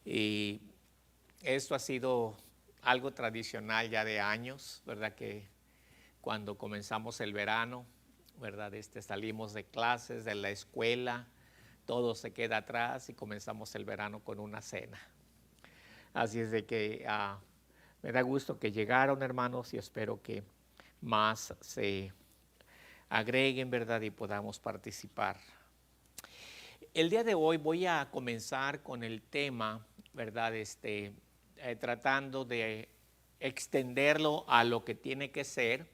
Y esto ha sido algo tradicional ya de años, ¿verdad? Que cuando comenzamos el verano, ¿verdad? Salimos de clases, de la escuela, todo se queda atrás y comenzamos el verano con una cena. Así es de que me da gusto que llegaron, hermanos, y espero que más se agreguen, ¿verdad? Y podamos participar. El día de hoy voy a comenzar con el tema, ¿verdad? Tratando de extenderlo a lo que tiene que ser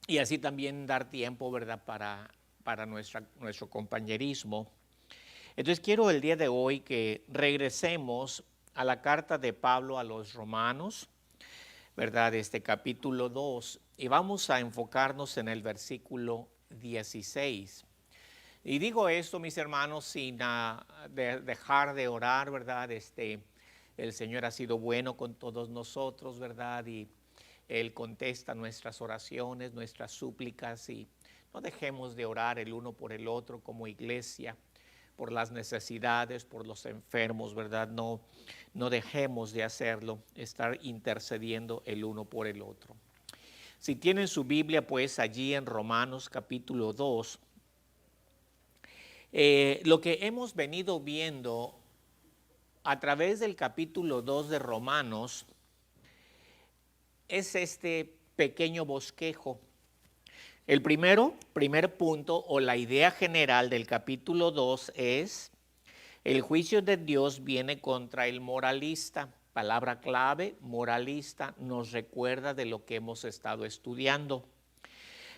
y así también dar tiempo, ¿verdad? Para nuestro compañerismo. Entonces quiero el día de hoy que regresemos a la carta de Pablo a los Romanos, ¿verdad? Capítulo 2, y vamos a enfocarnos en el versículo 16. Y digo esto, mis hermanos, sin dejar de orar, ¿verdad? El Señor ha sido bueno con todos nosotros, ¿verdad? Y Él contesta nuestras oraciones, nuestras súplicas, y no dejemos de orar el uno por el otro como iglesia, por las necesidades, por los enfermos, ¿verdad? No dejemos de hacerlo, estar intercediendo el uno por el otro. Si tienen su Biblia, pues allí en Romanos capítulo 2, lo que hemos venido viendo a través del capítulo 2 de Romanos es este pequeño bosquejo. El primer punto o la idea general del capítulo 2 es: el juicio de Dios viene contra el moralista. Palabra clave, moralista, nos recuerda de lo que hemos estado estudiando,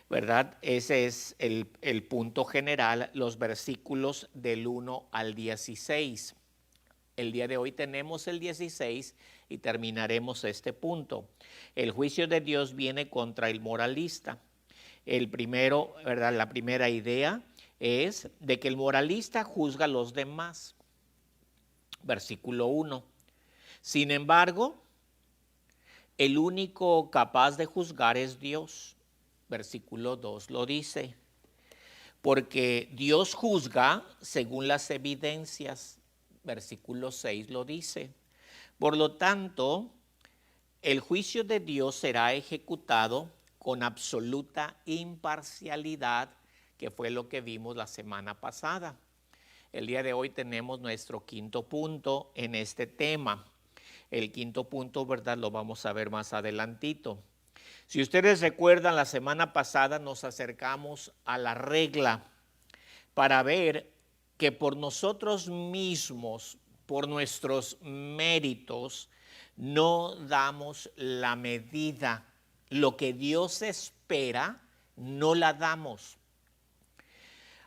¿verdad? Ese es el punto general, los versículos del 1 al 16. El día de hoy tenemos el 16 y terminaremos este punto. El juicio de Dios viene contra el moralista. El primero, ¿verdad? La primera idea es de que el moralista juzga a los demás. Versículo 1. Sin embargo, el único capaz de juzgar es Dios. Versículo 2 lo dice. Porque Dios juzga según las evidencias. Versículo 6 lo dice. Por lo tanto, el juicio de Dios será ejecutado con absoluta imparcialidad, que fue lo que vimos la semana pasada. El día de hoy tenemos nuestro quinto punto en este tema. El quinto punto, ¿verdad? Lo vamos a ver más adelantito. Si ustedes recuerdan, la semana pasada nos acercamos a la regla para ver que por nosotros mismos, por nuestros méritos, no damos la medida. Lo que Dios espera, no la damos.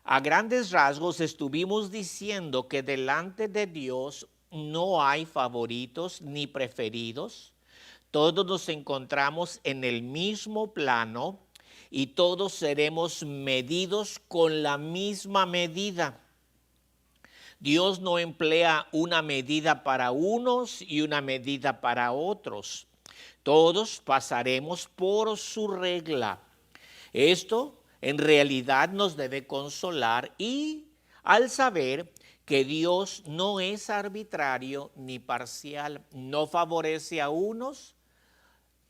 A grandes rasgos estuvimos diciendo que delante de Dios no hay favoritos ni preferidos. Todos nos encontramos en el mismo plano y todos seremos medidos con la misma medida. Dios no emplea una medida para unos y una medida para otros. Todos pasaremos por su regla. Esto en realidad nos debe consolar y al saber que Dios no es arbitrario ni parcial, no favorece a unos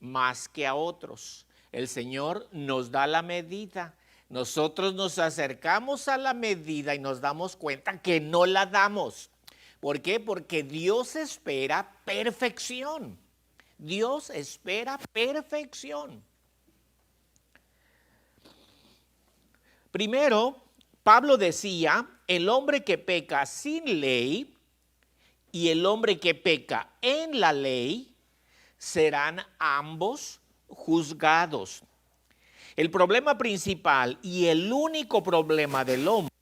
más que a otros. El Señor nos da la medida. Nosotros nos acercamos a la medida y nos damos cuenta que no la damos. ¿Por qué? Porque Dios espera perfección. Dios espera perfección. Primero, Pablo decía, el hombre que peca sin ley y el hombre que peca en la ley serán ambos juzgados. El problema principal y el único problema del hombre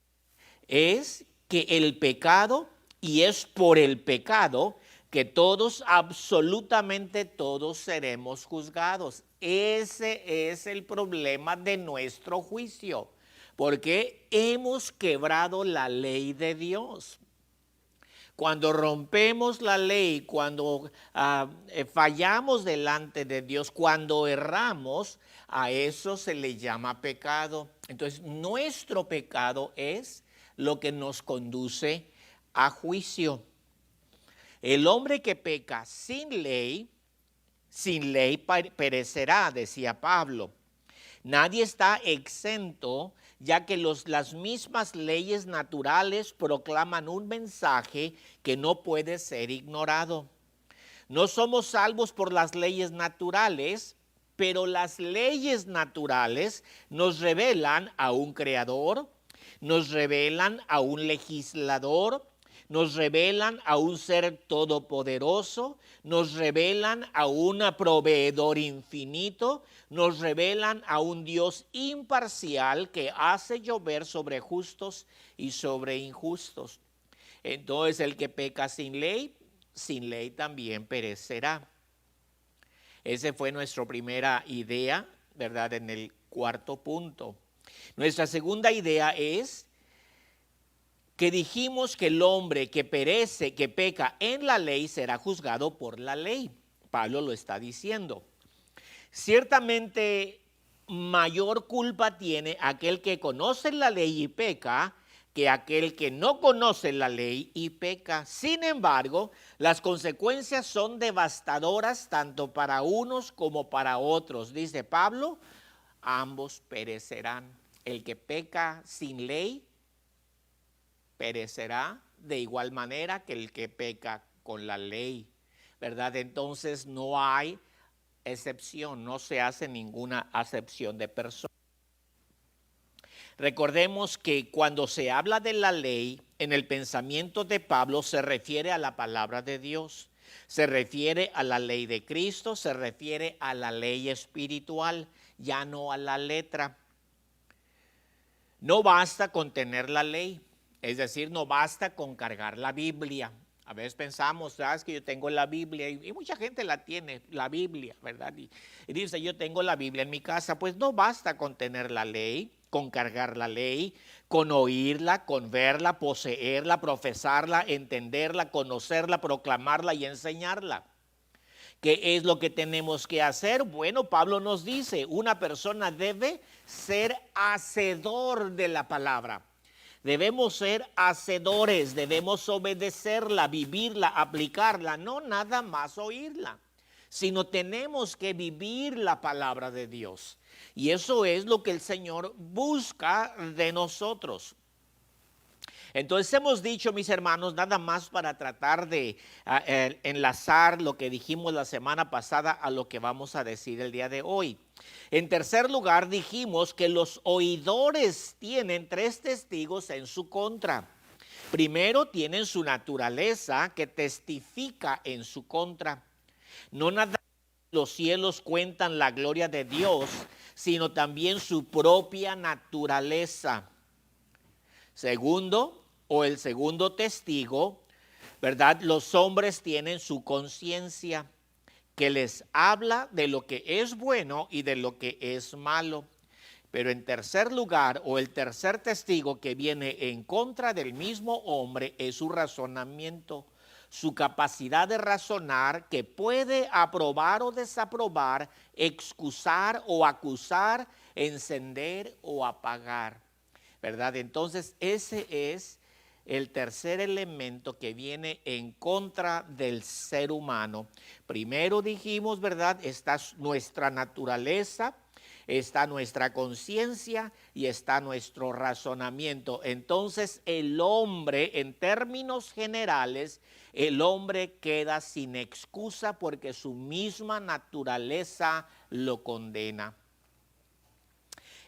es que el pecado, y es por el pecado que todos, absolutamente todos, seremos juzgados. Ese es el problema de nuestro juicio, porque hemos quebrado la ley de Dios. Cuando rompemos la ley, cuando fallamos delante de Dios, cuando erramos, a eso se le llama pecado. Entonces, nuestro pecado es lo que nos conduce a juicio. El hombre que peca sin ley perecerá, decía Pablo. Nadie está exento, ya que las mismas leyes naturales proclaman un mensaje que no puede ser ignorado. No somos salvos por las leyes naturales, pero las leyes naturales nos revelan a un creador, nos revelan a un legislador, nos revelan a un ser todopoderoso, nos revelan a un proveedor infinito, nos revelan a un Dios imparcial que hace llover sobre justos y sobre injustos. Entonces el que peca sin ley también perecerá. Esa fue nuestra primera idea, ¿verdad? En el cuarto punto. Nuestra segunda idea es que dijimos que el hombre que perece, que peca en la ley, será juzgado por la ley. Pablo lo está diciendo. Ciertamente mayor culpa tiene aquel que conoce la ley y peca que aquel que no conoce la ley y peca. Sin embargo, las consecuencias son devastadoras tanto para unos como para otros. Dice Pablo, ambos perecerán. El que peca sin ley perecerá de igual manera que el que peca con la ley, ¿verdad? Entonces no hay excepción, no se hace ninguna acepción de persona. Recordemos que cuando se habla de la ley, en el pensamiento de Pablo se refiere a la palabra de Dios, se refiere a la ley de Cristo, se refiere a la ley espiritual, ya no a la letra. No basta con tener la ley. Es decir, no basta con cargar la Biblia. A veces pensamos, ¿sabes? Que yo tengo la Biblia y mucha gente la tiene, la Biblia, ¿verdad? Y dice, yo tengo la Biblia en mi casa. Pues no basta con tener la ley, con cargar la ley, con oírla, con verla, poseerla, profesarla, entenderla, conocerla, proclamarla y enseñarla. ¿Qué es lo que tenemos que hacer? Bueno, Pablo nos dice, una persona debe ser hacedor de la palabra. Debemos ser hacedores, debemos obedecerla, vivirla, aplicarla, no nada más oírla, sino tenemos que vivir la palabra de Dios. Y eso es lo que el Señor busca de nosotros. Entonces hemos dicho, mis hermanos, nada más para tratar de enlazar lo que dijimos la semana pasada a lo que vamos a decir el día de hoy. En tercer lugar, dijimos que los oidores tienen 3 testigos en su contra. Primero, tienen su naturaleza que testifica en su contra. No nada más los cielos cuentan la gloria de Dios, sino también su propia naturaleza. Segundo, o el segundo testigo, ¿verdad? Los hombres tienen su conciencia que les habla de lo que es bueno y de lo que es malo. Pero en tercer lugar, o el tercer testigo que viene en contra del mismo hombre es su razonamiento, su capacidad de razonar que puede aprobar o desaprobar, excusar o acusar, encender o apagar, ¿verdad? Entonces ese es el tercer elemento que viene en contra del ser humano. Primero dijimos, ¿verdad? Está nuestra naturaleza, está nuestra conciencia y está nuestro razonamiento. Entonces el hombre, en términos generales, el hombre queda sin excusa porque su misma naturaleza lo condena.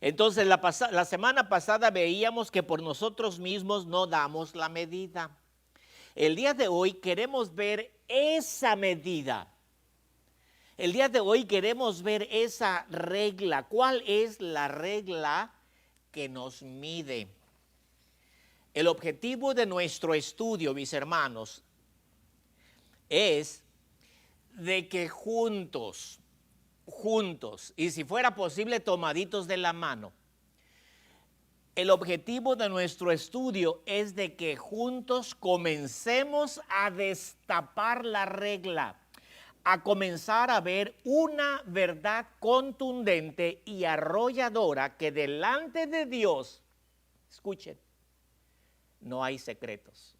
Entonces la semana pasada veíamos que por nosotros mismos no damos la medida. El día de hoy queremos ver esa medida. El día de hoy queremos ver esa regla. ¿Cuál es la regla que nos mide? El objetivo de nuestro estudio, mis hermanos, es de que juntos, y si fuera posible tomaditos de la mano, el objetivo de nuestro estudio es de que juntos comencemos a destapar la regla, a comenzar a ver una verdad contundente y arrolladora que delante de Dios, escuchen, no hay secretos.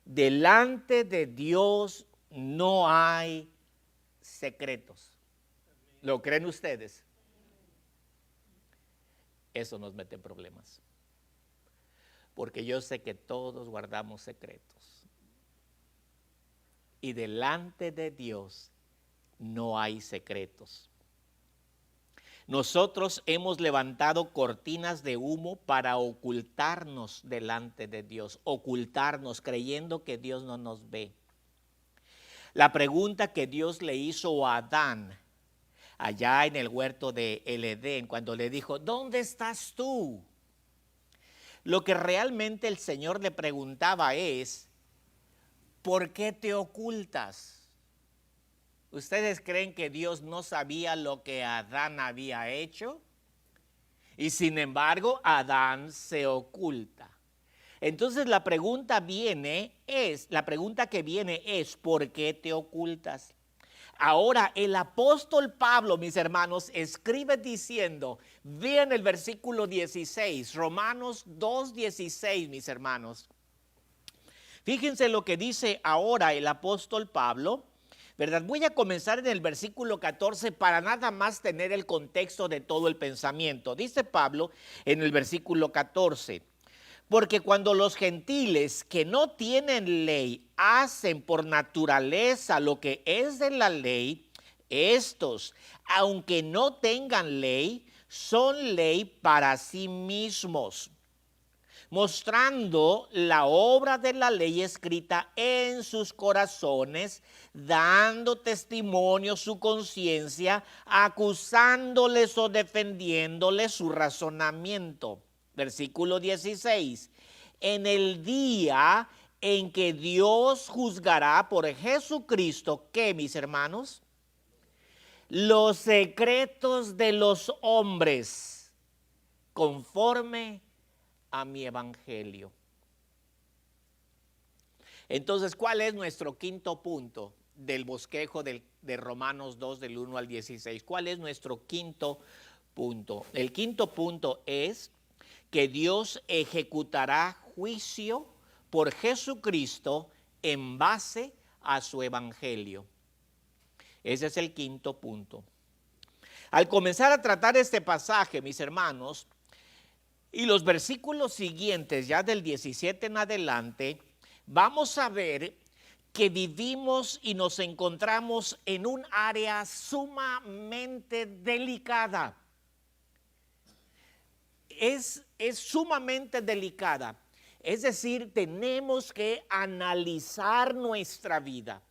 delante de Dios no hay secretos. ¿Lo creen ustedes? Eso nos mete en problemas. Porque yo sé que todos guardamos secretos. Y delante de Dios no hay secretos. Nosotros hemos levantado cortinas de humo para ocultarnos delante de Dios, ocultarnos creyendo que Dios no nos ve. La pregunta que Dios le hizo a Adán allá en el huerto de el Edén, cuando le dijo, ¿dónde estás tú? Lo que realmente el Señor le preguntaba es, ¿por qué te ocultas? ¿Ustedes creen que Dios no sabía lo que Adán había hecho? Y sin embargo, Adán se oculta. Entonces la pregunta que viene es, ¿por qué te ocultas? Ahora el apóstol Pablo, mis hermanos, escribe diciendo, vean el versículo 16, Romanos 2:16, mis hermanos. Fíjense lo que dice ahora el apóstol Pablo, ¿verdad? Voy a comenzar en el versículo 14 para nada más tener el contexto de todo el pensamiento. Dice Pablo en el versículo 14, porque cuando los gentiles que no tienen ley hacen por naturaleza lo que es de la ley, estos, aunque no tengan ley, son ley para sí mismos, mostrando la obra de la ley escrita en sus corazones, dando testimonio su conciencia, acusándoles o defendiéndoles su razonamiento. Versículo 16, en el día en que Dios juzgará por Jesucristo, ¿qué, mis hermanos? Los secretos de los hombres, conforme a mi evangelio. Entonces, ¿cuál es nuestro quinto punto del bosquejo de Romanos 2 del 1 al 16? ¿Cuál es nuestro quinto punto? El quinto punto es que Dios ejecutará juicio por Jesucristo en base a su evangelio. Ese es el quinto punto. Al comenzar a tratar este pasaje, mis hermanos, y los versículos siguientes, ya del 17 en adelante, vamos a ver que vivimos y nos encontramos en un área sumamente delicada. Es sumamente delicada. Es decir, tenemos que analizar nuestra vida.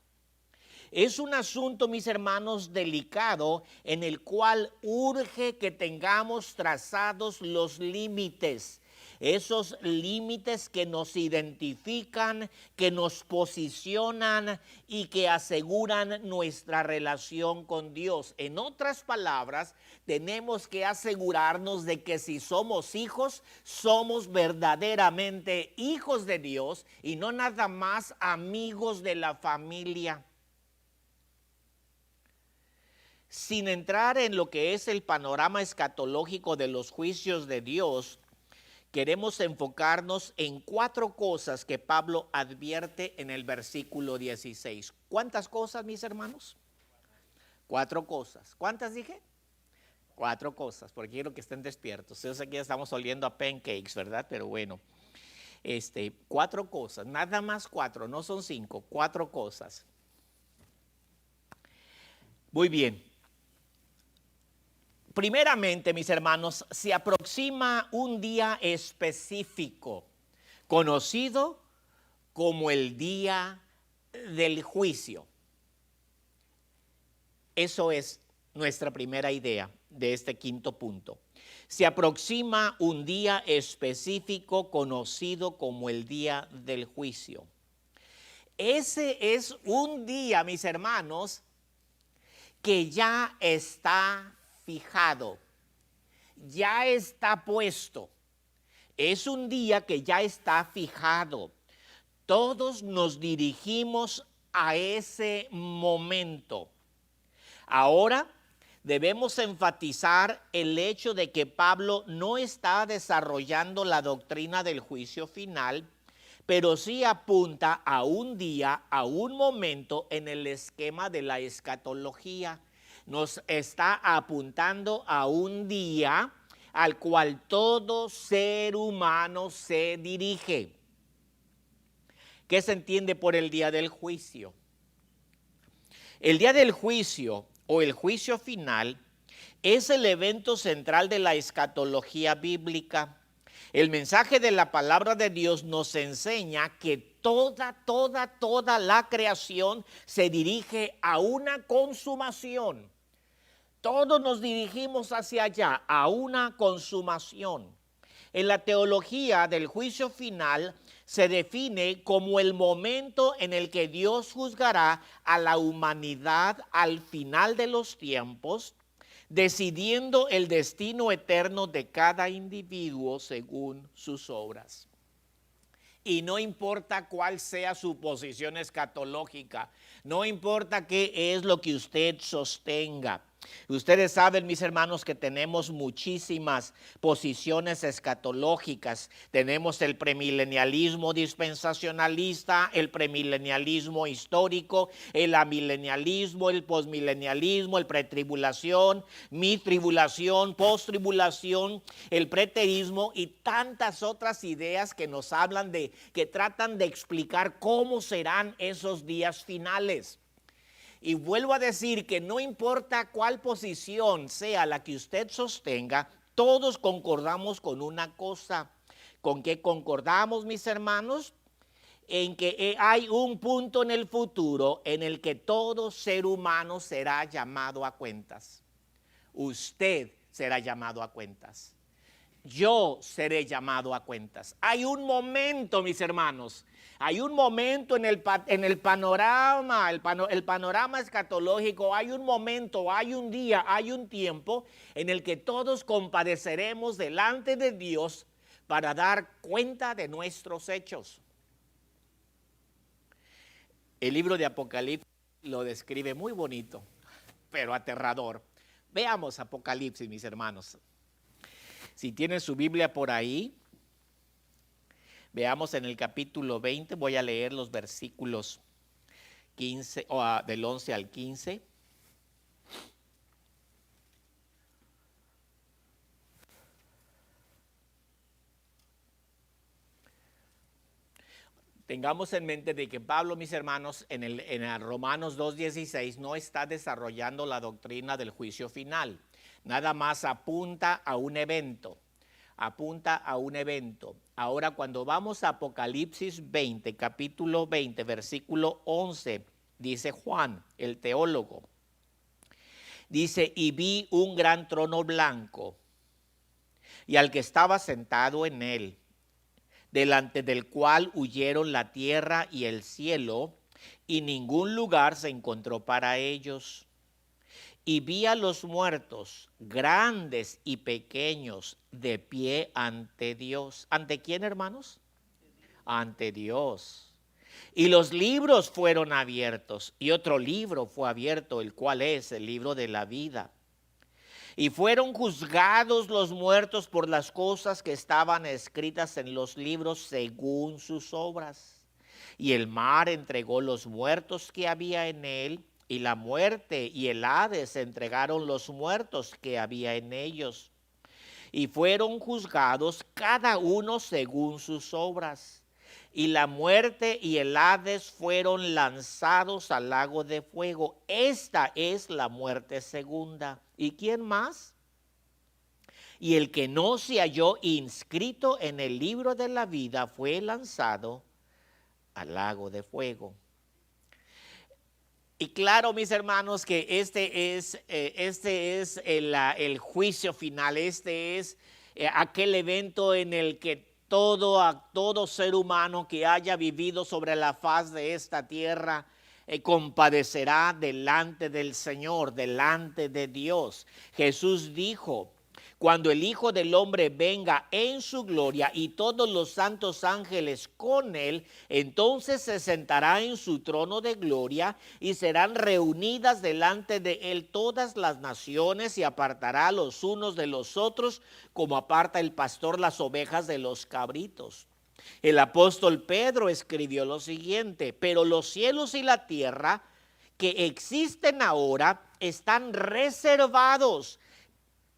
Es un asunto, mis hermanos, delicado en el cual urge que tengamos trazados los límites. Esos límites que nos identifican, que nos posicionan y que aseguran nuestra relación con Dios. En otras palabras, tenemos que asegurarnos de que si somos hijos, somos verdaderamente hijos de Dios y no nada más amigos de la familia. Sin entrar en lo que es el panorama escatológico de los juicios de Dios, queremos enfocarnos en 4 cosas que Pablo advierte en el versículo 16. ¿Cuántas cosas, mis hermanos? 4 cosas. ¿Cuántas dije? 4 cosas, porque quiero que estén despiertos. Yo sé que ya estamos oliendo a pancakes, ¿verdad? Pero bueno, 4 cosas, nada más 4, no son 5, 4 cosas. Muy bien. Primeramente, mis hermanos, se aproxima un día específico, conocido como el día del juicio. Eso es nuestra primera idea de este quinto punto. Se aproxima un día específico conocido como el día del juicio. Ese es un día, mis hermanos, que ya está fijado, ya está puesto. Es un día que ya está fijado. Todos nos dirigimos a ese momento. Ahora debemos enfatizar el hecho de que Pablo no está desarrollando la doctrina del juicio final, pero sí apunta a un día, a un momento en el esquema de la escatología. Nos está apuntando a un día al cual todo ser humano se dirige. ¿Qué se entiende por el día del juicio? El día del juicio o el juicio final es el evento central de la escatología bíblica. El mensaje de la palabra de Dios nos enseña que toda la creación se dirige a una consumación. Todos nos dirigimos hacia allá, a una consumación. En la teología del juicio final se define como el momento en el que Dios juzgará a la humanidad al final de los tiempos, decidiendo el destino eterno de cada individuo según sus obras. Y no importa cuál sea su posición escatológica, no importa qué es lo que usted sostenga. Ustedes saben, mis hermanos, que tenemos muchísimas posiciones escatológicas. Tenemos el premilenialismo dispensacionalista, el premilenialismo histórico, el amilenialismo, el posmilenialismo, el pretribulación, mi tribulación, posttribulación, el preterismo y tantas otras ideas que nos hablan de, que tratan de explicar cómo serán esos días finales. Y vuelvo a decir que no importa cuál posición sea la que usted sostenga, todos concordamos con una cosa. ¿Con qué concordamos, mis hermanos? En que hay un punto en el futuro en el que todo ser humano será llamado a cuentas. Usted será llamado a cuentas. Yo seré llamado a cuentas. Hay un momento, mis hermanos, hay un momento en el panorama, el panorama escatológico, hay un momento, hay un día, hay un tiempo en el que todos compareceremos delante de Dios para dar cuenta de nuestros hechos. El libro de Apocalipsis lo describe muy bonito, pero aterrador. Veamos Apocalipsis, mis hermanos. Si tienen su Biblia por ahí, veamos en el capítulo 20, voy a leer los versículos 15, del 11 al 15. Tengamos en mente de que Pablo, mis hermanos, en el Romanos 2:16 no está desarrollando la doctrina del juicio final. Nada más apunta a un evento. Apunta a un evento. Ahora, cuando vamos a Apocalipsis 20, capítulo 20, versículo 11, dice Juan, el teólogo. Dice, y vi un gran trono blanco y al que estaba sentado en él, delante del cual huyeron la tierra y el cielo, y ningún lugar se encontró para ellos. Y vi a los muertos, grandes y pequeños, de pie ante Dios. ¿Ante quién, hermanos? Ante Dios. Y los libros fueron abiertos, y otro libro fue abierto, el cual es el libro de la vida. Y fueron juzgados los muertos por las cosas que estaban escritas en los libros según sus obras. Y el mar entregó los muertos que había en él, y la muerte y el Hades entregaron los muertos que había en ellos. Y fueron juzgados cada uno según sus obras. Y la muerte y el Hades fueron lanzados al lago de fuego. Esta es la muerte segunda. ¿Y quién más? Y el que no se halló inscrito en el libro de la vida fue lanzado al lago de fuego. Y claro, mis hermanos, que este es el juicio final, este es aquel evento en el que todo ser humano que haya vivido sobre la faz de esta tierra compadecerá delante del Señor, delante de Dios. Jesús dijo, cuando el Hijo del Hombre venga en su gloria y todos los santos ángeles con él, entonces se sentará en su trono de gloria y serán reunidas delante de él todas las naciones y apartará los unos de los otros como aparta el pastor las ovejas de los cabritos. El apóstol Pedro escribió lo siguiente: pero los cielos y la tierra que existen ahora están reservados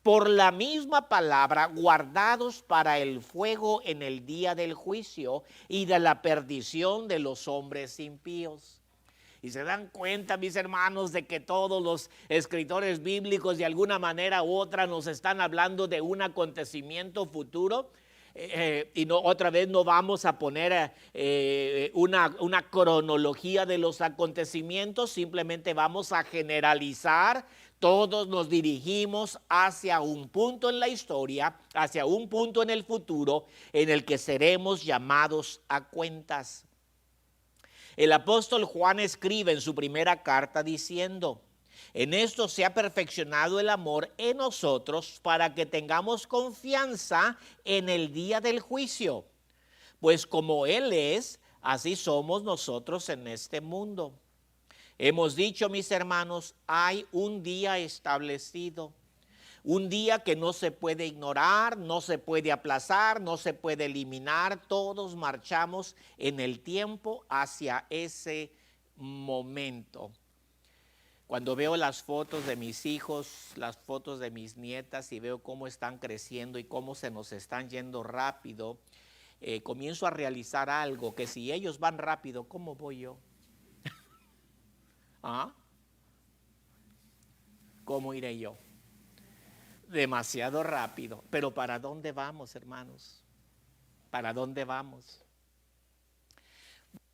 por la misma palabra, guardados para el fuego en el día del juicio y de la perdición de los hombres impíos. Y se dan cuenta, mis hermanos, de que todos los escritores bíblicos de alguna manera u otra nos están hablando de un acontecimiento futuro. Y no, otra vez no vamos a poner una cronología de los acontecimientos, simplemente vamos a generalizar. Todos nos dirigimos hacia un punto en la historia, hacia un punto en el futuro, en el que seremos llamados a cuentas. El apóstol Juan escribe en su primera carta diciendo: en esto se ha perfeccionado el amor en nosotros para que tengamos confianza en el día del juicio. Pues como Él es, así somos nosotros en este mundo. Hemos dicho, mis hermanos, hay un día establecido. Un día que no se puede ignorar, no se puede aplazar, no se puede eliminar. Todos marchamos en el tiempo hacia ese momento. Cuando veo las fotos de mis hijos, las fotos de mis nietas y veo cómo están creciendo y cómo se nos están yendo rápido, comienzo a realizar algo, que si ellos van rápido, ¿cómo voy yo? ¿Ah? ¿Cómo iré yo? Demasiado rápido. Pero ¿para dónde vamos, hermanos? ¿Para dónde vamos?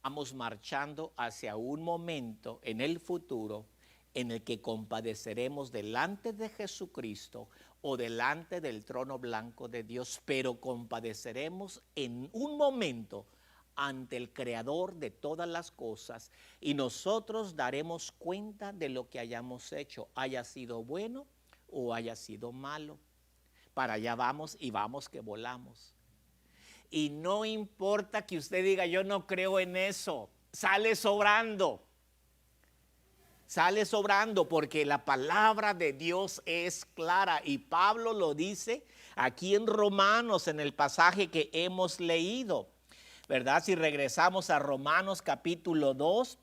Vamos marchando hacia un momento en el futuro en el que compadeceremos delante de Jesucristo o delante del trono blanco de Dios, pero compadeceremos en un momento ante el Creador de todas las cosas, y nosotros daremos cuenta de lo que hayamos hecho, haya sido bueno o haya sido malo. Para allá vamos y vamos que volamos. Y no importa que usted diga: yo no creo en eso, sale sobrando. Sale sobrando, porque la palabra de Dios es clara, y Pablo lo dice aquí en Romanos, en el pasaje que hemos leído, ¿verdad? Si regresamos a Romanos capítulo 2,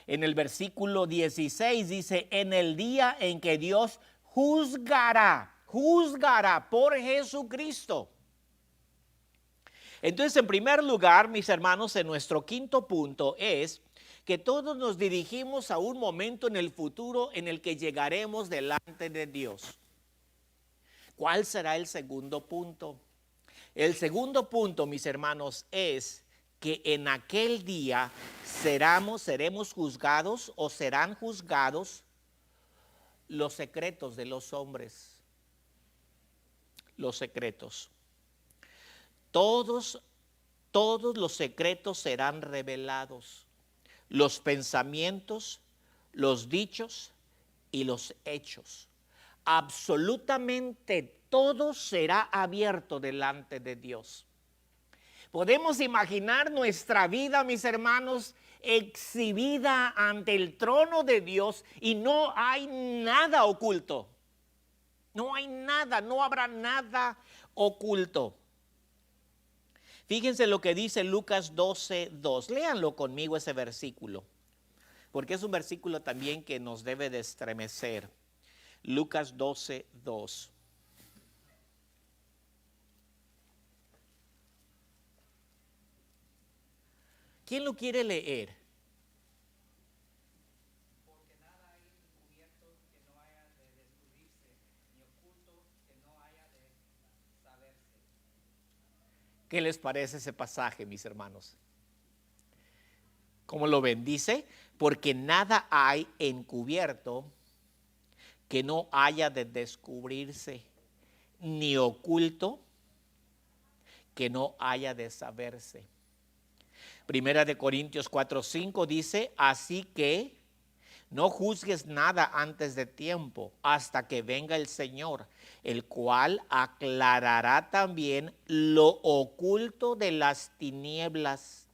en el versículo 16 dice: en el día en que Dios juzgará por Jesucristo. Entonces, en primer lugar, mis hermanos, en nuestro quinto punto es que todos nos dirigimos a un momento en el futuro en el que llegaremos delante de Dios. ¿Cuál será el segundo punto? El segundo punto, mis hermanos, es que en aquel día seremos juzgados o serán juzgados los secretos de los hombres. Los secretos. Todos los secretos serán revelados. Los pensamientos, los dichos y los hechos. Absolutamente todo será abierto delante de Dios. Podemos imaginar nuestra vida, mis hermanos, exhibida ante el trono de Dios, y no hay nada oculto. No hay nada, no habrá nada oculto. Fíjense lo que dice Lucas 12:2. Léanlo conmigo ese versículo, porque es un versículo también que nos debe de estremecer. Lucas 12:2. ¿Quién lo quiere leer? Porque nada hay encubierto que no haya de descubrirse, ni oculto que no haya de saberse. ¿Qué les parece ese pasaje, mis hermanos? ¿Cómo lo ven? Dice: porque nada hay encubierto que no haya de descubrirse, ni oculto que no haya de saberse. Primera de Corintios 4:5 dice: así que no juzgues nada antes de tiempo, hasta que venga el Señor, el cual aclarará también lo oculto de las tinieblas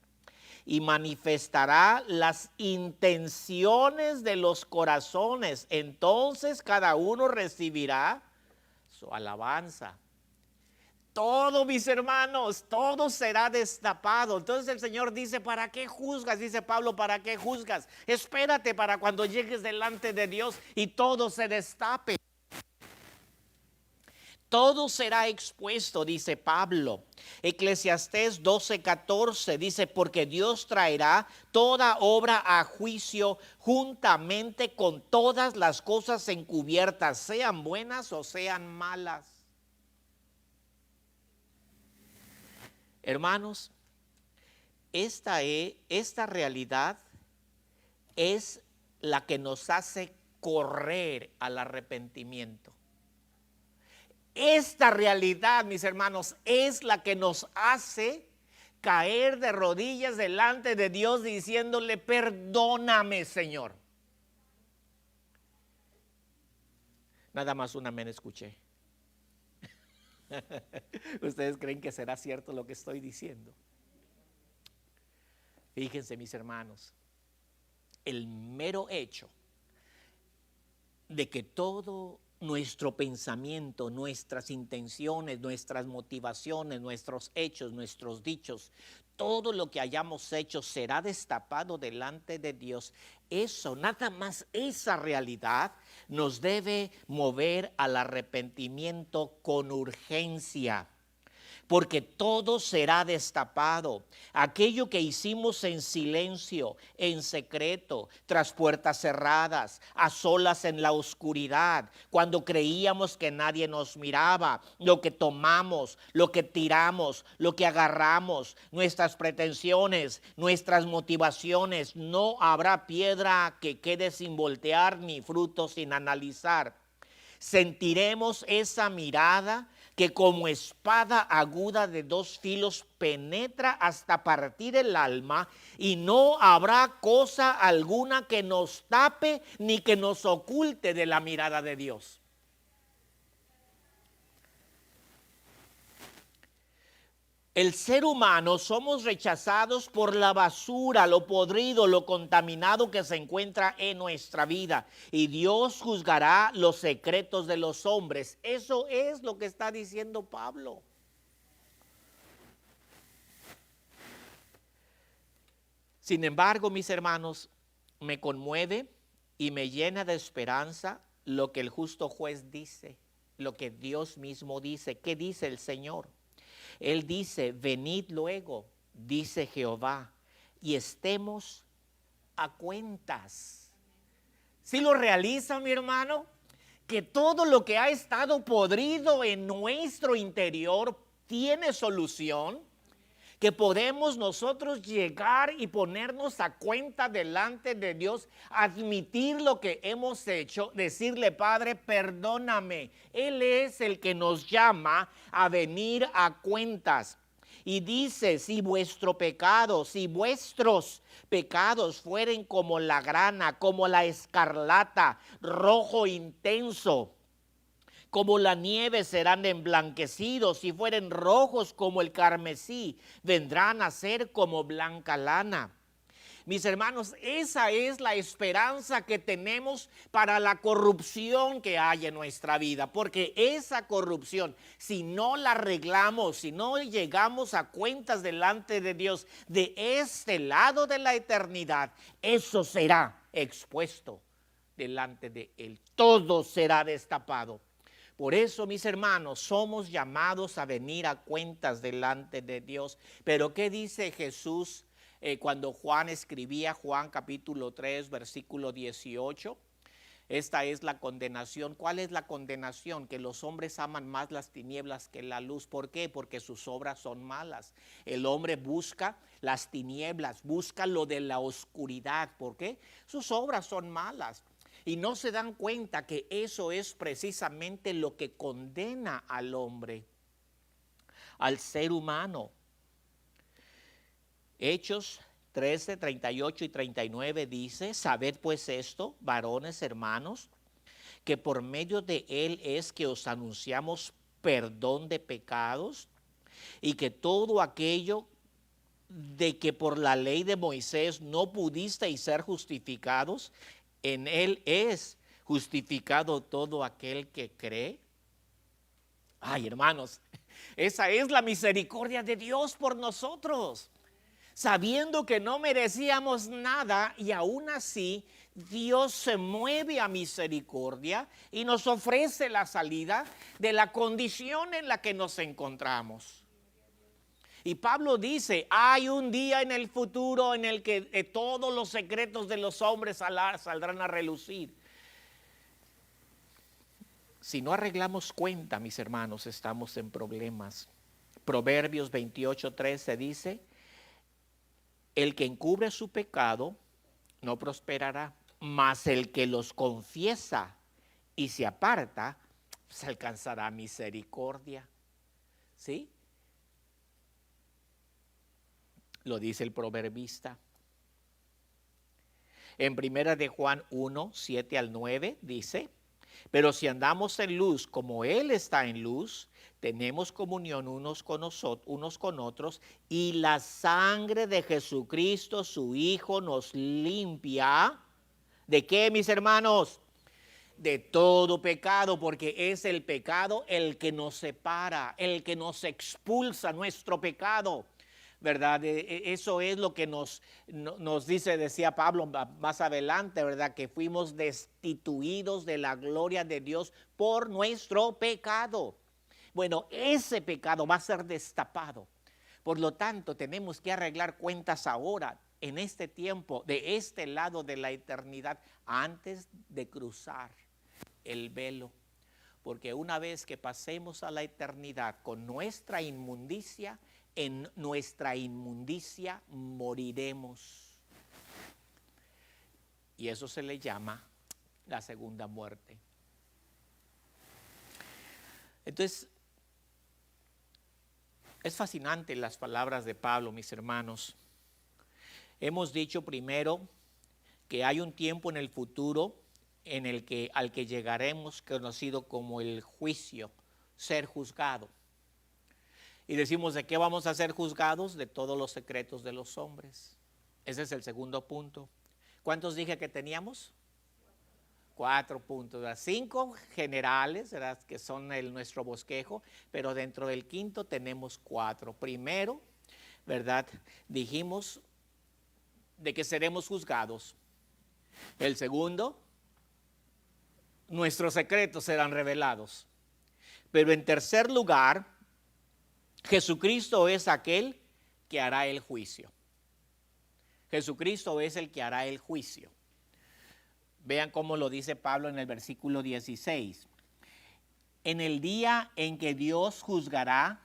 y manifestará las intenciones de los corazones. Entonces cada uno recibirá su alabanza. Todo, mis hermanos, todo será destapado. Entonces el Señor dice, ¿para qué juzgas? Dice Pablo, ¿para qué juzgas? Espérate para cuando llegues delante de Dios y todo se destape. Todo será expuesto, dice Pablo. Eclesiastés 12:14 dice, porque Dios traerá toda obra a juicio juntamente con todas las cosas encubiertas, sean buenas o sean malas. Hermanos, esta realidad es la que nos hace correr al arrepentimiento. Esta realidad, mis hermanos, es la que nos hace caer de rodillas delante de Dios diciéndole, perdóname, Señor. Nada más un amén escuché. ¿Ustedes creen que será cierto lo que estoy diciendo? Fíjense, mis hermanos, el mero hecho de que todo nuestro pensamiento, nuestras intenciones, nuestras motivaciones, nuestros hechos, nuestros dichos, todo lo que hayamos hecho será destapado delante de Dios. Eso, nada más esa realidad nos debe mover al arrepentimiento con urgencia. Porque todo será destapado. Aquello que hicimos en silencio, en secreto, tras puertas cerradas, a solas en la oscuridad, cuando creíamos que nadie nos miraba, lo que tomamos, lo que tiramos, lo que agarramos, nuestras pretensiones, nuestras motivaciones, no habrá piedra que quede sin voltear ni fruto sin analizar. Sentiremos esa mirada que como espada aguda de dos filos penetra hasta partir el alma, y no habrá cosa alguna que nos tape ni que nos oculte de la mirada de Dios. El ser humano somos rechazados por la basura, lo podrido, lo contaminado que se encuentra en nuestra vida. Y Dios juzgará los secretos de los hombres. Eso es lo que está diciendo Pablo. Sin embargo, mis hermanos, me conmueve y me llena de esperanza lo que el justo juez dice, lo que Dios mismo dice. ¿Qué dice el Señor? Él dice, venid luego, dice Jehová, y estemos a cuentas. ¿Sí lo realiza, mi hermano? Que todo lo que ha estado podrido en nuestro interior tiene solución. Que podemos nosotros llegar y ponernos a cuenta delante de Dios, admitir lo que hemos hecho, decirle, Padre, perdóname. Él es el que nos llama a venir a cuentas. Y dice, si vuestros pecados fueren como la grana, como la escarlata, rojo intenso, como la nieve serán emblanquecidos, si fueren rojos como el carmesí, vendrán a ser como blanca lana. Mis hermanos, esa es la esperanza que tenemos para la corrupción que hay en nuestra vida, porque esa corrupción, si no la arreglamos, si no llegamos a cuentas delante de Dios de este lado de la eternidad, eso será expuesto delante de Él. Todo será destapado. Por eso, mis hermanos, somos llamados a venir a cuentas delante de Dios. Pero ¿qué dice Jesús cuando Juan escribía, Juan capítulo 3, versículo 18? Esta es la condenación. ¿Cuál es la condenación? Que los hombres aman más las tinieblas que la luz. ¿Por qué? Porque sus obras son malas. El hombre busca las tinieblas, busca lo de la oscuridad. ¿Por qué? Sus obras son malas. Y no se dan cuenta que eso es precisamente lo que condena al hombre, al ser humano. Hechos 13, 38 y 39 dice, sabed pues esto, varones hermanos, que por medio de él es que os anunciamos perdón de pecados, y que todo aquello de que por la ley de Moisés no pudisteis ser justificados, en él es justificado todo aquel que cree. Ay, hermanos, Esa es la misericordia de Dios por nosotros. Sabiendo que no merecíamos nada y aún así Dios se mueve a misericordia y nos ofrece la salida de la condición en la que nos encontramos. Y Pablo dice, hay un día en el futuro en el que todos los secretos de los hombres saldrán a relucir. Si no arreglamos cuenta, mis hermanos, estamos en problemas. Proverbios 28:13 dice, el que encubre su pecado no prosperará, mas el que los confiesa y se aparta, se alcanzará misericordia. ¿Sí? Lo dice el proverbista. En primera de Juan 1:7-9 dice, pero si andamos en luz como Él está en luz, tenemos comunión unos con otros, y la sangre de Jesucristo, su Hijo, nos limpia. ¿De qué, mis hermanos? De todo pecado, porque es el pecado el que nos separa, el que nos expulsa nuestro pecado. ¿Verdad? Eso es lo que nos dice, decía Pablo más adelante, ¿verdad? Que fuimos destituidos de la gloria de Dios por nuestro pecado. Bueno, ese pecado va a ser destapado. Por lo tanto, tenemos que arreglar cuentas ahora, en este tiempo, de este lado de la eternidad, antes de cruzar el velo. Porque una vez que pasemos a la eternidad con nuestra inmundicia, en nuestra inmundicia moriremos. Y eso se le llama la segunda muerte. Entonces, es fascinante las palabras de Pablo, mis hermanos. Hemos dicho primero que hay un tiempo en el futuro en el que al que llegaremos, conocido como el juicio, ser juzgado. Y decimos, ¿de qué vamos a ser juzgados? De todos los secretos de los hombres. Ese es el segundo punto. ¿Cuántos dije que teníamos? 4 puntos, ¿verdad? 5 generales, ¿verdad? Que son nuestro bosquejo, pero dentro del quinto tenemos 4. Primero, ¿verdad? Dijimos de que seremos juzgados. El segundo, nuestros secretos serán revelados. Pero en tercer lugar, Jesucristo es aquel que hará el juicio. Jesucristo es el que hará el juicio. Vean cómo lo dice Pablo en el versículo 16. En el día en que Dios juzgará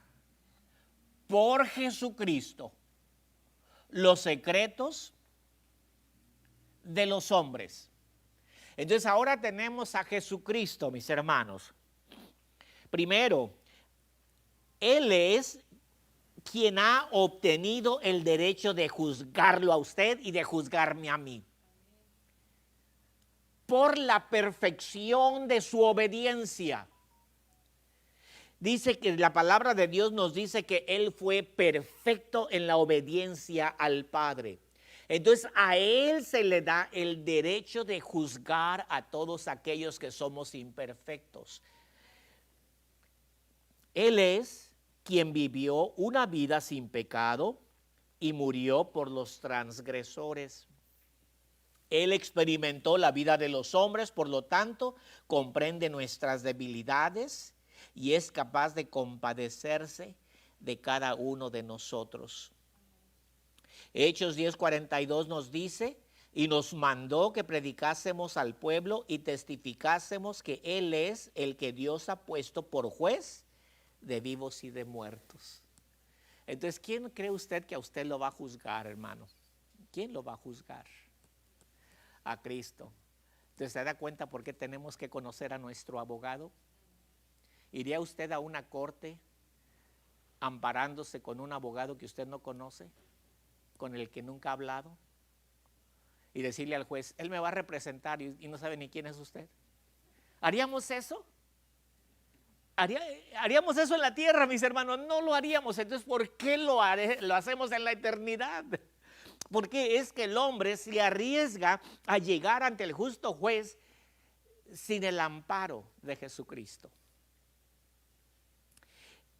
por Jesucristo los secretos de los hombres. Entonces ahora tenemos a Jesucristo, mis hermanos. Primero, Él es quien ha obtenido el derecho de juzgarlo a usted y de juzgarme a mí. Por la perfección de su obediencia. Dice que la palabra de Dios nos dice que Él fue perfecto en la obediencia al Padre. Entonces a Él se le da el derecho de juzgar a todos aquellos que somos imperfectos. Él es quien vivió una vida sin pecado y murió por los transgresores. Él experimentó la vida de los hombres, por lo tanto, comprende nuestras debilidades y es capaz de compadecerse de cada uno de nosotros. Hechos 10:42 nos dice, y nos mandó que predicásemos al pueblo y testificásemos que Él es el que Dios ha puesto por juez de vivos y de muertos. Entonces, ¿quién cree usted que a usted lo va a juzgar, hermano? ¿Quién lo va a juzgar? A Cristo. Entonces, ¿se da cuenta por qué tenemos que conocer a nuestro abogado? ¿Iría usted a una corte amparándose con un abogado que usted no conoce, con el que nunca ha hablado? Y decirle al juez, él me va a representar y no sabe ni quién es usted. ¿Haríamos eso? ¿Haríamos eso en la tierra, mis hermanos? No lo haríamos. Entonces, ¿por qué lo hacemos en la eternidad? Porque es que el hombre se arriesga a llegar ante el justo juez sin el amparo de Jesucristo.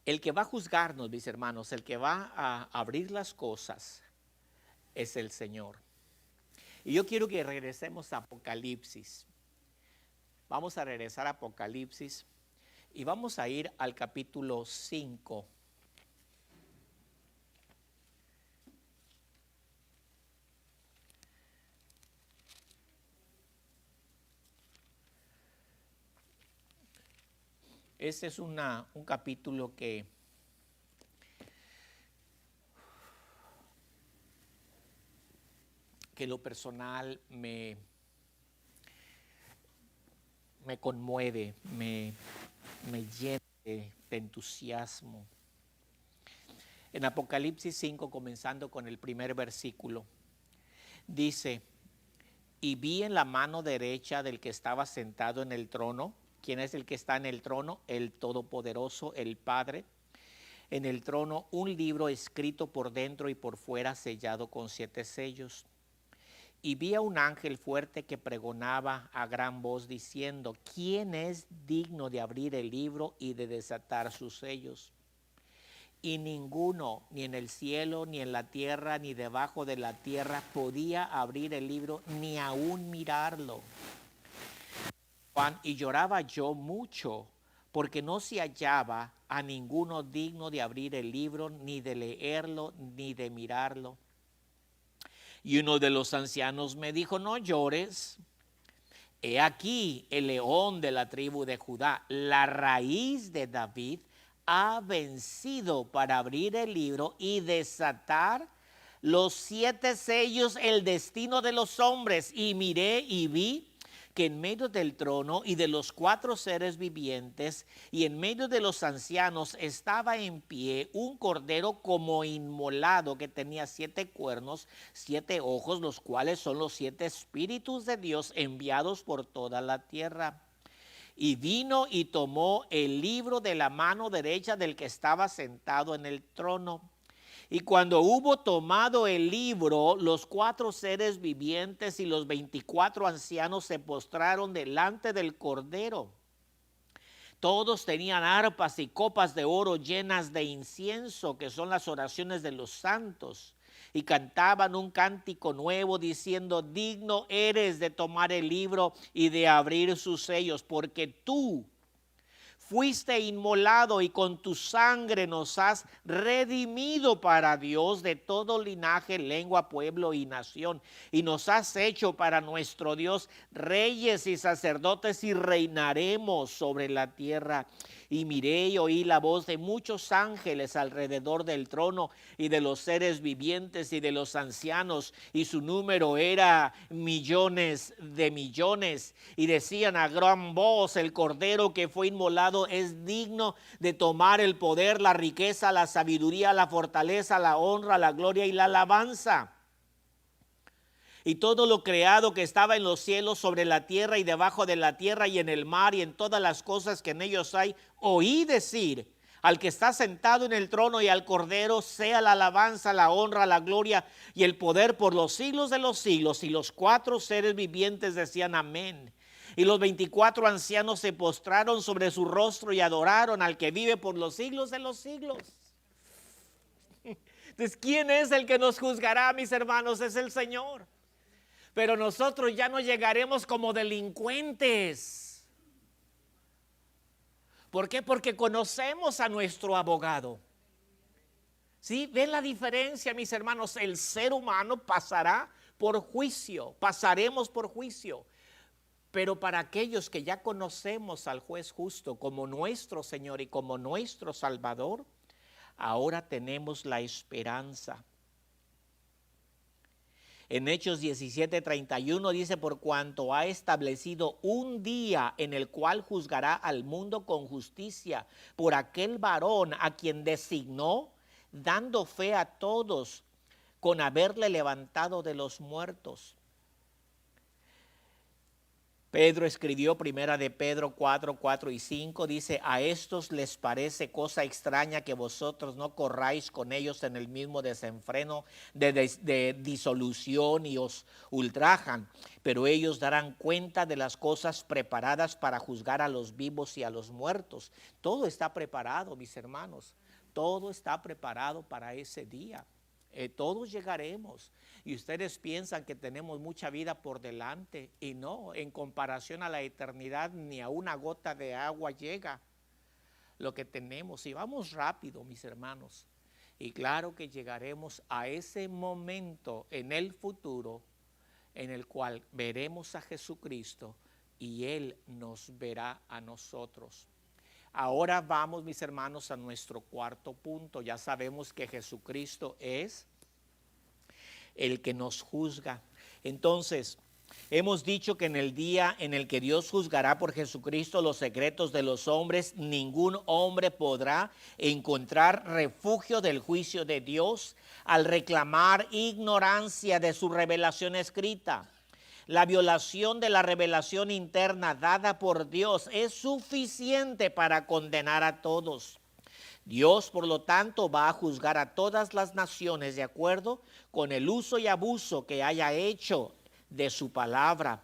El que va a juzgarnos, mis hermanos, el que va a abrir las cosas, es el Señor. Y yo quiero que regresemos a Apocalipsis. Vamos a regresar a Apocalipsis y vamos a ir al capítulo 5. Este es un capítulo que en lo personal me conmueve, me llena de entusiasmo. En Apocalipsis 5, comenzando con el primer versículo, dice: y vi en la mano derecha del que estaba sentado en el trono. ¿Quién es el que está en el trono? El Todopoderoso, el Padre. En el trono un libro escrito por dentro y por fuera, sellado con 7 sellos. Y vi a un ángel fuerte que pregonaba a gran voz diciendo: ¿quién es digno de abrir el libro y de desatar sus sellos? Y ninguno, ni en el cielo, ni en la tierra, ni debajo de la tierra, podía abrir el libro, ni aún mirarlo. Y lloraba yo mucho, porque no se hallaba a ninguno digno de abrir el libro, ni de leerlo, ni de mirarlo. Y uno de los ancianos me dijo: no llores. He aquí el león de la tribu de Judá, la raíz de David, ha vencido para abrir el libro y desatar los 7 sellos, el destino de los hombres. Y miré y vi que en medio del trono y de los 4 seres vivientes y en medio de los ancianos estaba en pie un cordero como inmolado, que tenía 7 cuernos, 7 ojos, los cuales son los 7 espíritus de Dios enviados por toda la tierra. Y vino y tomó el libro de la mano derecha del que estaba sentado en el trono. Y cuando hubo tomado el libro, los 4 seres vivientes y los 24 ancianos se postraron delante del Cordero. Todos tenían arpas y copas de oro llenas de incienso, que son las oraciones de los santos. Y cantaban un cántico nuevo diciendo: digno eres de tomar el libro y de abrir sus sellos, porque tú fuiste inmolado y con tu sangre nos has redimido para Dios de todo linaje, lengua, pueblo y nación. Y nos has hecho para nuestro Dios reyes y sacerdotes, y reinaremos sobre la tierra. Y miré y oí la voz de muchos ángeles alrededor del trono y de los seres vivientes y de los ancianos, y su número era millones de millones. Y decían a gran voz: el cordero que fue inmolado es digno de tomar el poder, la riqueza, la sabiduría, la fortaleza, la honra, la gloria y la alabanza. Y todo lo creado que estaba en los cielos, sobre la tierra y debajo de la tierra, y en el mar y en todas las cosas que en ellos hay, oí decir: al que está sentado en el trono y al Cordero sea la alabanza, la honra, la gloria y el poder por los siglos de los siglos. Y los 4 seres vivientes decían: amén. Y los 24 ancianos se postraron sobre su rostro y adoraron al que vive por los siglos de los siglos. Entonces, ¿quién es el que nos juzgará, mis hermanos? Es el Señor. Pero nosotros ya no llegaremos como delincuentes. ¿Por qué? Porque conocemos a nuestro abogado. ¿Sí? ¿Ven la diferencia, mis hermanos? El ser humano pasará por juicio, pasaremos por juicio. Pero para aquellos que ya conocemos al juez justo como nuestro Señor y como nuestro Salvador, ahora tenemos la esperanza. En Hechos 17:31 dice: por cuanto ha establecido un día en el cual juzgará al mundo con justicia por aquel varón a quien designó, dando fe a todos con haberle levantado de los muertos. Pedro escribió primera de Pedro 4, 4 y 5, dice, a estos les parece cosa extraña que vosotros no corráis con ellos en el mismo desenfreno de disolución y os ultrajan, pero ellos darán cuenta de las cosas preparadas para juzgar a los vivos y a los muertos. Todo está preparado, mis hermanos, todo está preparado para ese día. Todos llegaremos y ustedes piensan que tenemos mucha vida por delante y no, en comparación a la eternidad ni a una gota de agua llega lo que tenemos y vamos rápido, mis hermanos, y claro que llegaremos a ese momento en el futuro en el cual veremos a Jesucristo y Él nos verá a nosotros. Ahora vamos, mis hermanos, a nuestro cuarto punto. Ya sabemos que Jesucristo es el que nos juzga. Entonces, hemos dicho que en el día en el que Dios juzgará por Jesucristo los secretos de los hombres, ningún hombre podrá encontrar refugio del juicio de Dios al reclamar ignorancia de su revelación escrita. La violación de la revelación interna dada por Dios es suficiente para condenar a todos. Dios, por lo tanto, va a juzgar a todas las naciones de acuerdo con el uso y abuso que haya hecho de su palabra,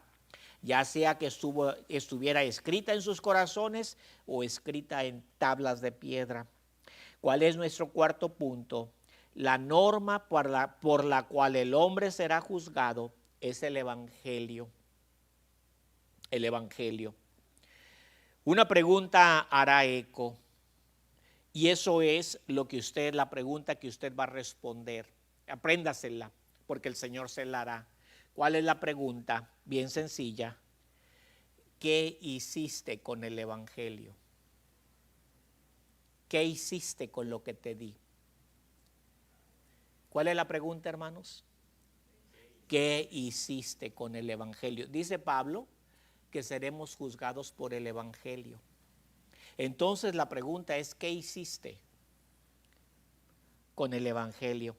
ya sea que estuviera escrita en sus corazones o escrita en tablas de piedra. ¿Cuál es nuestro cuarto punto? La norma por la cual el hombre será juzgado es el Evangelio. El Evangelio. Una pregunta hará eco. Y eso es la pregunta que usted va a responder. Apréndasela, porque el Señor se la hará. ¿Cuál es la pregunta? Bien sencilla. ¿Qué hiciste con el Evangelio? ¿Qué hiciste con lo que te di? ¿Cuál es la pregunta, hermanos? ¿Qué hiciste con el Evangelio? Dice Pablo que seremos juzgados por el Evangelio. Entonces la pregunta es, ¿qué hiciste con el Evangelio?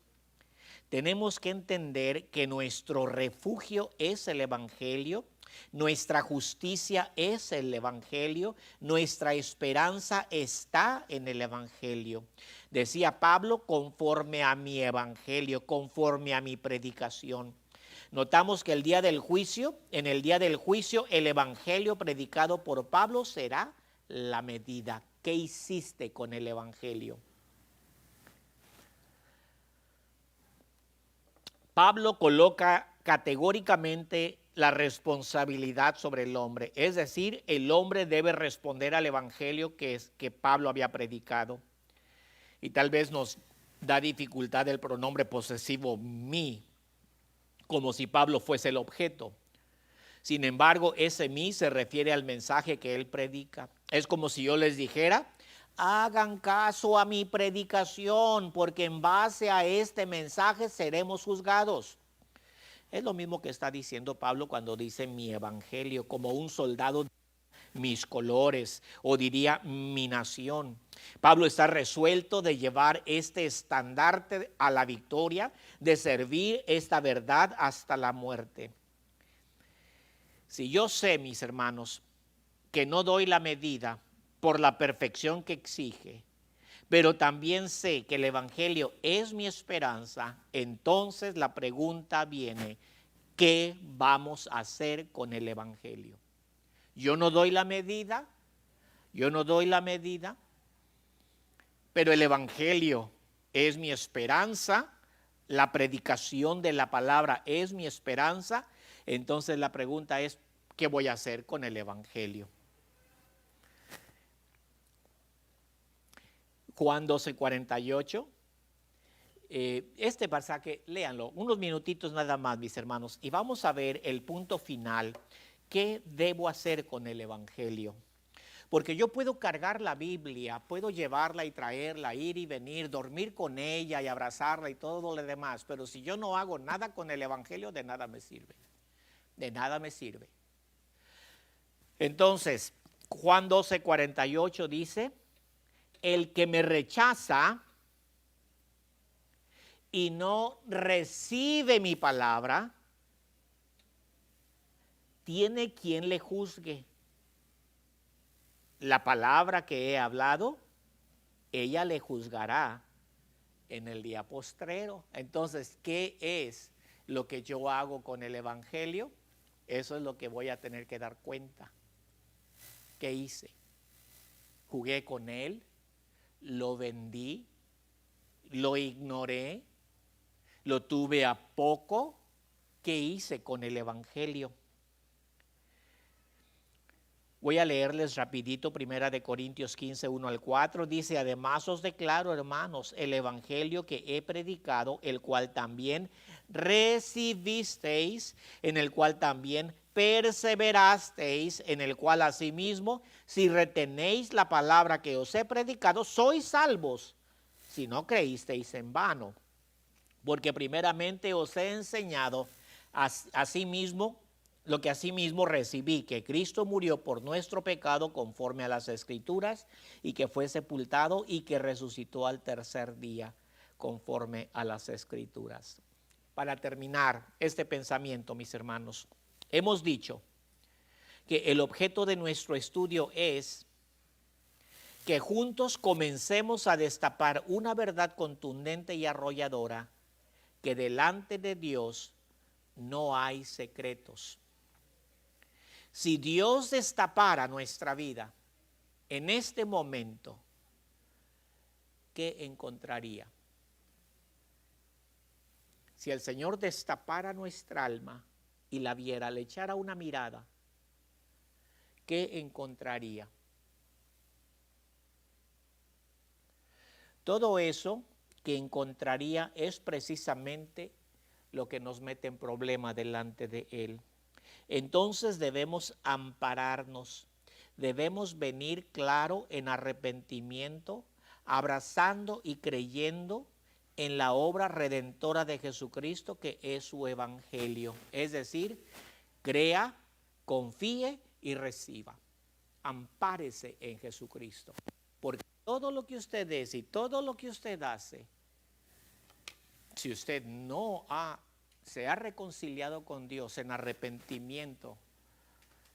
Tenemos que entender que nuestro refugio es el Evangelio, nuestra justicia es el Evangelio, nuestra esperanza está en el Evangelio. Decía Pablo, conforme a mi Evangelio, conforme a mi predicación. Notamos que en el día del juicio, el Evangelio predicado por Pablo será la medida. ¿Qué hiciste con el Evangelio? Pablo coloca categóricamente la responsabilidad sobre el hombre, es decir, el hombre debe responder al Evangelio que Pablo había predicado. Y tal vez nos da dificultad el pronombre posesivo mí, como si Pablo fuese el objeto. Sin embargo, ese mí se refiere al mensaje que él predica. Es como si yo les dijera, hagan caso a mi predicación, porque en base a este mensaje seremos juzgados. Es lo mismo que está diciendo Pablo cuando dice mi evangelio, como un soldado, mis colores, o diría mi nación. Pablo está resuelto de llevar este estandarte a la victoria, de servir esta verdad hasta la muerte. Si yo sé, mis hermanos, que no doy la medida por la perfección que exige, pero también sé que el Evangelio es mi esperanza, entonces la pregunta viene, ¿qué vamos a hacer con el Evangelio? Yo no doy la medida, pero el Evangelio es mi esperanza, la predicación de la palabra es mi esperanza, entonces la pregunta es, ¿qué voy a hacer con el Evangelio? Juan 12:48. Este pasaje, léanlo, unos minutitos nada más, mis hermanos, y vamos a ver el punto final. ¿Qué debo hacer con el Evangelio? Porque yo puedo cargar la Biblia, puedo llevarla y traerla, ir y venir, dormir con ella y abrazarla y todo lo demás, pero si yo no hago nada con el Evangelio, de nada me sirve. De nada me sirve. Entonces, Juan 12:48 dice, el que me rechaza y no recibe mi palabra, tiene quien le juzgue. La palabra que he hablado, ella le juzgará en el día postrero. Entonces, ¿qué es lo que yo hago con el evangelio? Eso es lo que voy a tener que dar cuenta. ¿Qué hice? Jugué con él, lo vendí, lo ignoré, lo tuve a poco. ¿Qué hice con el evangelio? Voy a leerles rapidito 1 Corintios 15, 1 al 4. Dice, además os declaro, hermanos, el evangelio que he predicado, el cual también recibisteis, en el cual también perseverasteis, en el cual asimismo, si retenéis la palabra que os he predicado, sois salvos, si no creísteis en vano. Porque primeramente os he enseñado asimismo lo que asimismo recibí, que Cristo murió por nuestro pecado conforme a las Escrituras, y que fue sepultado y que resucitó al tercer día conforme a las Escrituras. Para terminar este pensamiento, mis hermanos, hemos dicho que el objeto de nuestro estudio es que juntos comencemos a destapar una verdad contundente y arrolladora, que delante de Dios no hay secretos. Si Dios destapara nuestra vida en este momento, ¿qué encontraría? Si el Señor destapara nuestra alma y la viera, le echara una mirada, ¿qué encontraría? Todo eso que encontraría es precisamente lo que nos mete en problema delante de Él. Entonces debemos ampararnos, debemos venir claro en arrepentimiento, abrazando y creyendo en la obra redentora de Jesucristo, que es su evangelio. Es decir, crea, confíe y reciba. Ampárese en Jesucristo, porque todo lo que usted es y todo lo que usted hace, si usted no se ha reconciliado con Dios en arrepentimiento,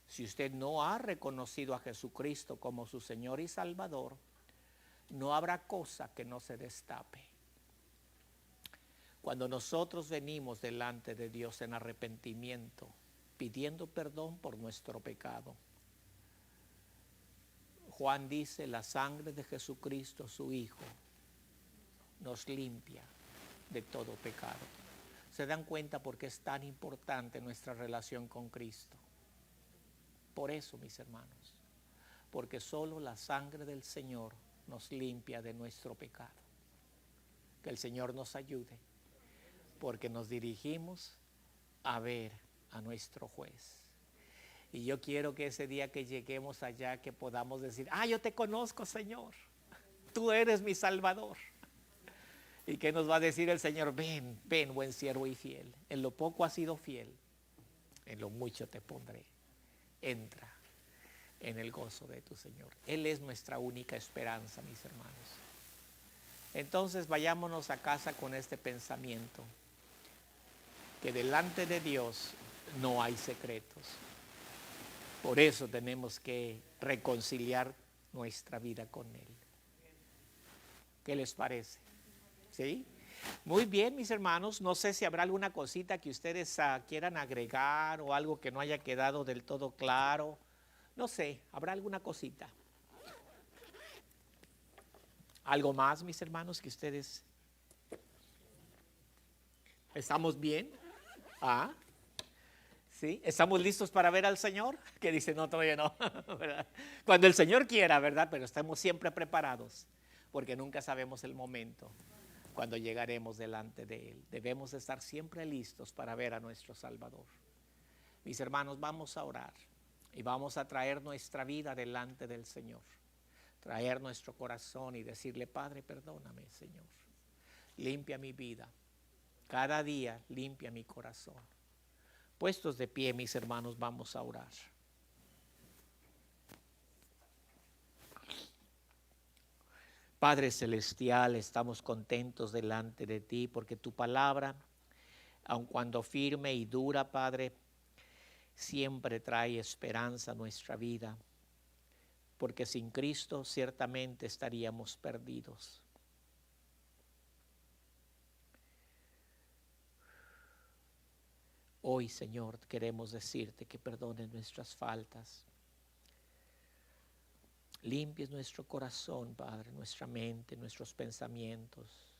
si usted no ha reconocido a Jesucristo como su Señor y Salvador, no habrá cosa que no se destape. Cuando nosotros venimos delante de Dios en arrepentimiento, pidiendo perdón por nuestro pecado, Juan dice, la sangre de Jesucristo, su Hijo, nos limpia de todo pecado. ¿Se dan cuenta por qué es tan importante nuestra relación con Cristo? Por eso, mis hermanos, porque solo la sangre del Señor nos limpia de nuestro pecado. Que el Señor nos ayude, porque nos dirigimos a ver a nuestro juez. Y yo quiero que ese día que lleguemos allá, que podamos decir, yo te conozco, Señor, tú eres mi Salvador. ¿Y qué nos va a decir el Señor? Ven, ven, buen siervo y fiel. En lo poco has sido fiel, en lo mucho te pondré. Entra en el gozo de tu Señor. Él es nuestra única esperanza, mis hermanos. Entonces vayámonos a casa con este pensamiento, que delante de Dios no hay secretos. Por eso tenemos que reconciliar nuestra vida con Él. ¿Qué les parece? ¿Sí? Muy bien, mis hermanos. No sé si habrá alguna cosita que ustedes quieran agregar o algo que no haya quedado del todo claro. No sé, ¿habrá alguna cosita? ¿Algo más, mis hermanos, que ustedes? ¿Estamos bien? ¿Sí? ¿Estamos listos para ver al Señor? Que dice, no, todavía no. ¿Verdad? Cuando el Señor quiera, ¿verdad? Pero estamos siempre preparados, porque nunca sabemos el momento cuando llegaremos delante de Él. Debemos estar siempre listos para ver a nuestro Salvador. Mis hermanos, vamos a orar y vamos a traer nuestra vida delante del Señor. Traer nuestro corazón y decirle, Padre, perdóname, Señor. Limpia mi vida. Cada día limpia mi corazón. Puestos de pie, mis hermanos, vamos a orar. Padre Celestial, estamos contentos delante de ti porque tu palabra, aun cuando firme y dura, Padre, siempre trae esperanza a nuestra vida, porque sin Cristo ciertamente estaríamos perdidos. Hoy, Señor, queremos decirte que perdones nuestras faltas. Limpies nuestro corazón, Padre, nuestra mente, nuestros pensamientos.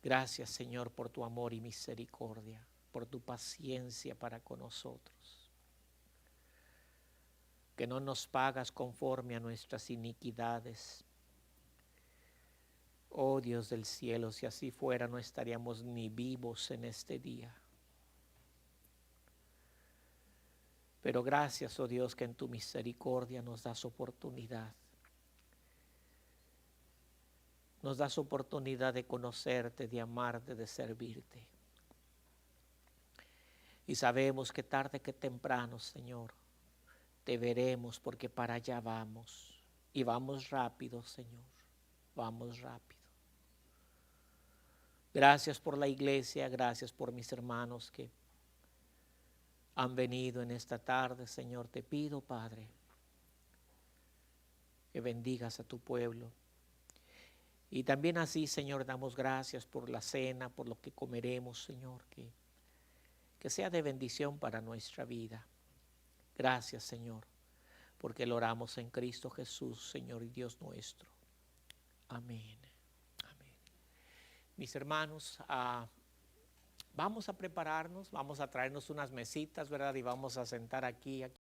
Gracias, Señor, por tu amor y misericordia, por tu paciencia para con nosotros. Que no nos pagas conforme a nuestras iniquidades. Oh Dios del cielo, si así fuera, no estaríamos ni vivos en este día. Pero gracias, oh Dios, que en tu misericordia nos das oportunidad. Nos das oportunidad de conocerte, de amarte, de servirte. Y sabemos que tarde que temprano, Señor, te veremos porque para allá vamos. Y vamos rápido, Señor, vamos rápido. Gracias por la iglesia, gracias por mis hermanos que han venido en esta tarde, Señor. Te pido, Padre, que bendigas a tu pueblo. Y también así, Señor, damos gracias por la cena, por lo que comeremos, Señor, que sea de bendición para nuestra vida. Gracias, Señor, porque lo oramos en Cristo Jesús, Señor y Dios nuestro. Amén. Amén. Mis hermanos, vamos a prepararnos, vamos a traernos unas mesitas, ¿verdad? Y vamos a sentar aquí